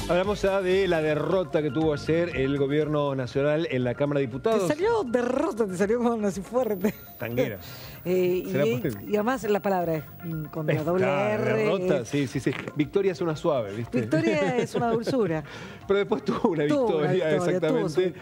Hablamos ya de la derrota que tuvo ayer el gobierno nacional en la Cámara de Diputados. Te salió derrota, te salió como así fuerte. Tanguera. Y además la palabra es con la doble R. Derrota, sí. Victoria es una suave, ¿viste? Victoria es una dulzura. Pero después tuvo una victoria, exactamente.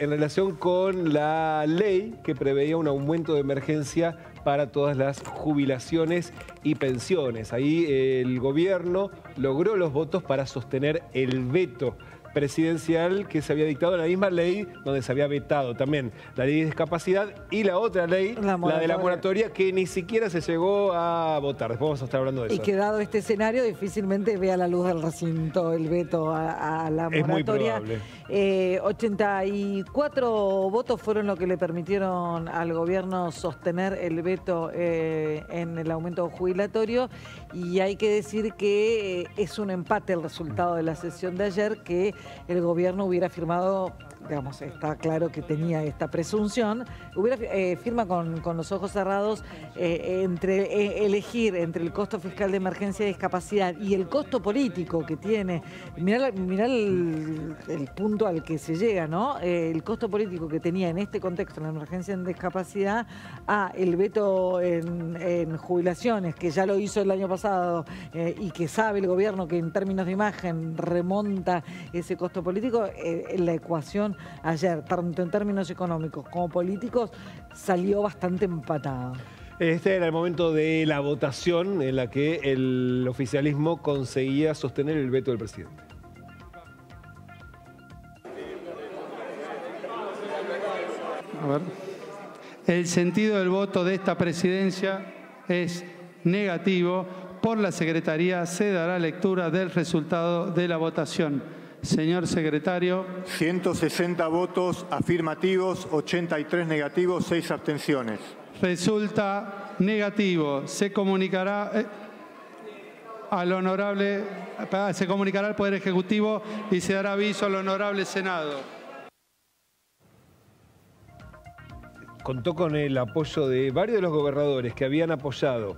En relación con la ley que preveía un aumento de emergencia para todas las jubilaciones y pensiones. Ahí el gobierno logró los votos para sostener el veto presidencial que se había dictado en la misma ley donde se había vetado también la ley de discapacidad y la otra ley, la de la moratoria, que ni siquiera se llegó a votar. Después vamos a estar hablando de eso. Y que dado este escenario difícilmente vea la luz del recinto el veto a la moratoria. Es muy probable. 84 votos fueron lo que le permitieron al gobierno sostener el veto en el aumento jubilatorio, y hay que decir que es un empate el resultado de la sesión de ayer, que el gobierno hubiera firmado, digamos, está claro que tenía esta presunción, firma con los ojos cerrados elegir entre el costo fiscal de emergencia y discapacidad y el costo político que tiene. Mirá el punto al que se llega, ¿no? El costo político que tenía en este contexto, en la emergencia en discapacidad, a el veto en jubilaciones, que ya lo hizo el año pasado y que sabe el gobierno que en términos de imagen remonta ese costo político. La ecuación ayer, tanto en términos económicos como políticos, salió bastante empatada. Este era el momento de la votación en la que el oficialismo conseguía sostener el veto del presidente. A ver. El sentido del voto de esta presidencia es negativo. Por la Secretaría se dará lectura del resultado de la votación. Señor secretario. 160 votos afirmativos, 83 negativos, 6 abstenciones. Resulta negativo. Se comunicará al Poder Ejecutivo y se dará aviso al Honorable Senado. Contó con el apoyo de varios de los gobernadores que habían apoyado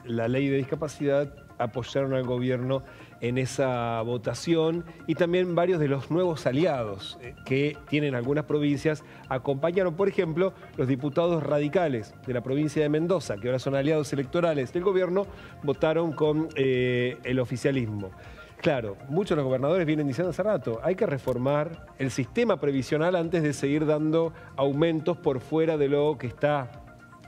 la ley de discapacidad, apoyaron al gobierno en esa votación, y también varios de los nuevos aliados que tienen algunas provincias acompañaron. Por ejemplo, los diputados radicales de la provincia de Mendoza, que ahora son aliados electorales del gobierno, votaron con el oficialismo. Claro, muchos de los gobernadores vienen diciendo hace rato, hay que reformar el sistema previsional antes de seguir dando aumentos por fuera de lo que está,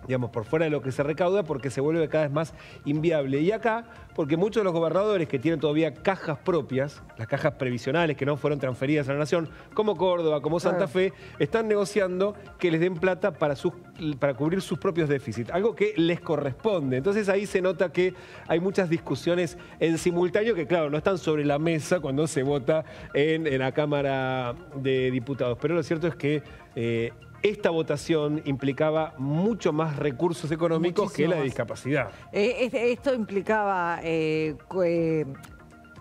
digamos, por fuera de lo que se recauda, porque se vuelve cada vez más inviable. Y acá, porque muchos de los gobernadores que tienen todavía cajas propias, las cajas previsionales que no fueron transferidas a la Nación, como Córdoba, como Santa Fe, están negociando que les den plata para cubrir sus propios déficits, algo que les corresponde. Entonces ahí se nota que hay muchas discusiones en simultáneo que, claro, no están sobre la mesa cuando se vota en la Cámara de Diputados. Pero lo cierto es que esta votación implicaba mucho más recursos económicos que la de discapacidad. Esto implicaba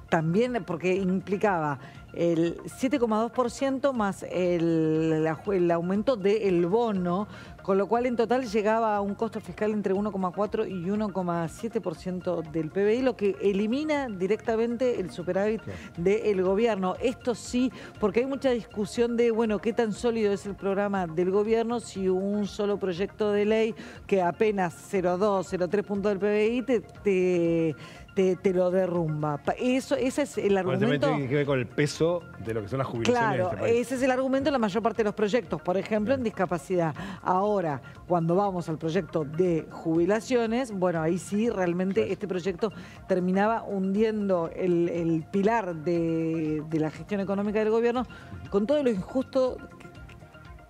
también, porque implicaba el 7,2% más el aumento del bono, con lo cual en total llegaba a un costo fiscal entre 1,4 y 1,7% del PBI, lo que elimina directamente el superávit del gobierno. Esto sí, porque hay mucha discusión de, bueno, qué tan sólido es el programa del gobierno si un solo proyecto de ley que apenas 0,2, 0,3 puntos del PBI te lo derrumba. Ese es el argumento. Tiene que ver con el peso de lo que son las jubilaciones. Claro, en este país. ese es el argumento de la mayor parte de los proyectos, por ejemplo, en discapacidad. Ahora, cuando vamos al proyecto de jubilaciones, bueno, ahí sí, realmente este proyecto terminaba hundiendo el pilar de la gestión económica del gobierno, con todo lo injusto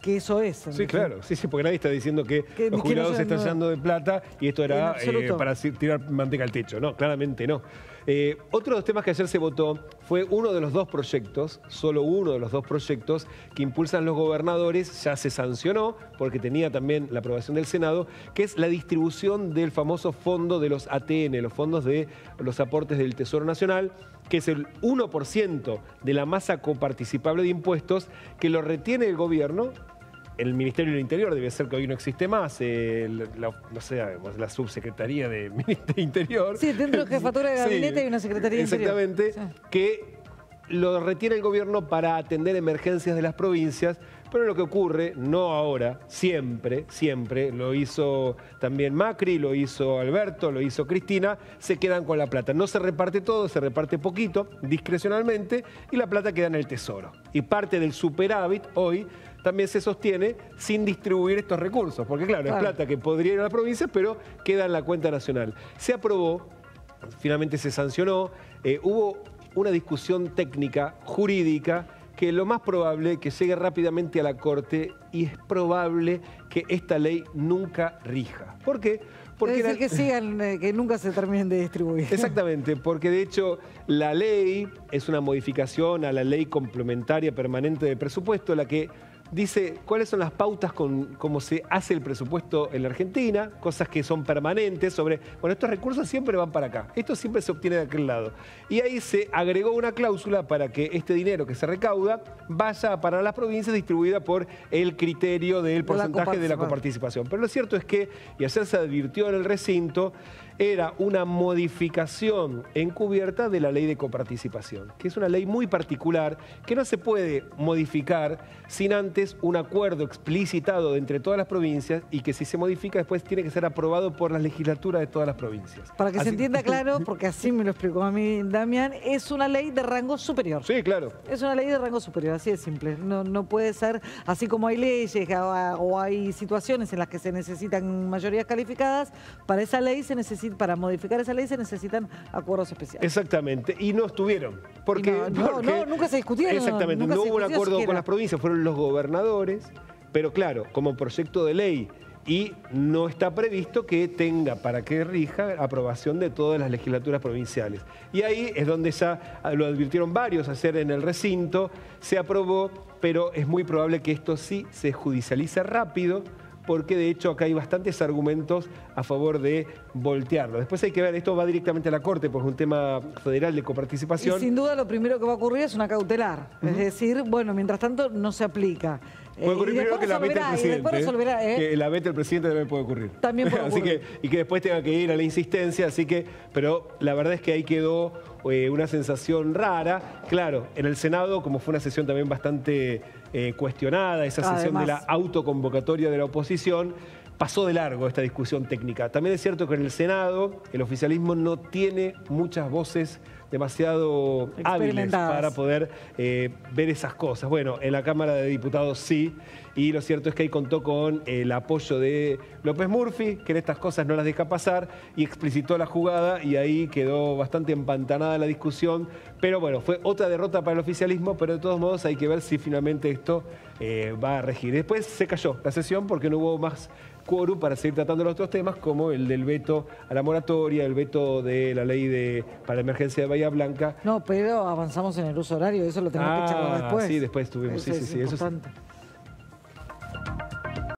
que eso es. Sí, claro, sí, porque nadie está diciendo que los jubilados se están llenando de plata y esto era para tirar manteca al techo. No, claramente no. Otro de los temas que ayer se votó fue uno de los dos proyectos, solo uno de los dos proyectos que impulsan los gobernadores, ya se sancionó porque tenía también la aprobación del Senado, que es la distribución del famoso fondo de los ATN, los fondos de los aportes del Tesoro Nacional, que es el 1% de la masa coparticipable de impuestos que lo retiene el gobierno el Ministerio del Interior, debe ser que hoy no existe más, no sé, la subsecretaría de Interior. Sí, dentro de Jefatura de Gabinete hay una Secretaría de Interior. Exactamente, sí. Que lo retiene el gobierno para atender emergencias de las provincias, pero lo que ocurre, no ahora, siempre, lo hizo también Macri, lo hizo Alberto, lo hizo Cristina, se quedan con la plata. No se reparte todo, se reparte poquito, discrecionalmente, y la plata queda en el Tesoro. Y parte del superávit hoy también se sostiene sin distribuir estos recursos, porque claro, es plata que podría ir a las provincias, pero queda en la cuenta nacional. Se aprobó, finalmente se sancionó, hubo una discusión técnica, jurídica, que lo más probable que llegue rápidamente a la Corte y es probable que esta ley nunca rija. ¿Por qué? Porque es decir, que sigan, que nunca se terminen de distribuir. Exactamente, porque de hecho la ley es una modificación a la ley complementaria permanente de presupuesto, la que dice cuáles son las pautas con cómo se hace el presupuesto en la Argentina, cosas que son permanentes sobre, bueno, estos recursos siempre van para acá, esto siempre se obtiene de aquel lado. Y ahí se agregó una cláusula para que este dinero que se recauda vaya para las provincias distribuida por el criterio del porcentaje de la coparticipación. Pero lo cierto es que, y ayer se advirtió en el recinto, era una modificación encubierta de la ley de coparticipación, que es una ley muy particular que no se puede modificar sin antes un acuerdo explicitado entre todas las provincias y que si se modifica después tiene que ser aprobado por las legislaturas de todas las provincias. Para que se entienda claro, porque así me lo explicó a mí Damián, es una ley de rango superior. Sí, claro. Es una ley de rango superior, así de simple. No puede ser, así como hay leyes o hay situaciones en las que se necesitan mayorías calificadas, para esa ley se necesita. Para modificar esa ley se necesitan acuerdos especiales. Exactamente, y no estuvieron. Porque nunca se discutieron. Exactamente, no hubo un acuerdo con las provincias, fueron los gobernadores, pero claro, como proyecto de ley, y no está previsto que tenga, para que rija, aprobación de todas las legislaturas provinciales. Y ahí es donde ya lo advirtieron varios ayer en el recinto, se aprobó, pero es muy probable que esto sí se judicialice rápido, porque de hecho acá hay bastantes argumentos a favor de voltearlo. Después hay que ver, esto va directamente a la Corte, porque es un tema federal de coparticipación. Y sin duda lo primero que va a ocurrir es una cautelar. Es decir, bueno, mientras tanto no se aplica. Puede ocurrir primero que la vete el presidente. Que la vete el presidente también puede ocurrir. También puede ocurrir. Y que después tenga que ir a la insistencia, pero la verdad es que ahí quedó una sensación rara. Claro, en el Senado, como fue una sesión también bastante cuestionada, esa sesión de la autoconvocatoria de la oposición, pasó de largo esta discusión técnica. También es cierto que en el Senado el oficialismo no tiene muchas voces demasiado hábiles para poder ver esas cosas. Bueno, en la Cámara de Diputados sí, y lo cierto es que ahí contó con el apoyo de López Murphy, que en estas cosas no las deja pasar, y explicitó la jugada, y ahí quedó bastante empantanada la discusión. Pero bueno, fue otra derrota para el oficialismo, pero de todos modos hay que ver si finalmente esto va a regir. Después se cayó la sesión porque no hubo más quórum para seguir tratando los otros temas, como el del veto a la moratoria, el veto de la ley para la emergencia de Bahía Blanca. No, pero avanzamos en el uso horario, eso lo tenemos que charlar después. Sí, después tuvimos, sí, eso sí.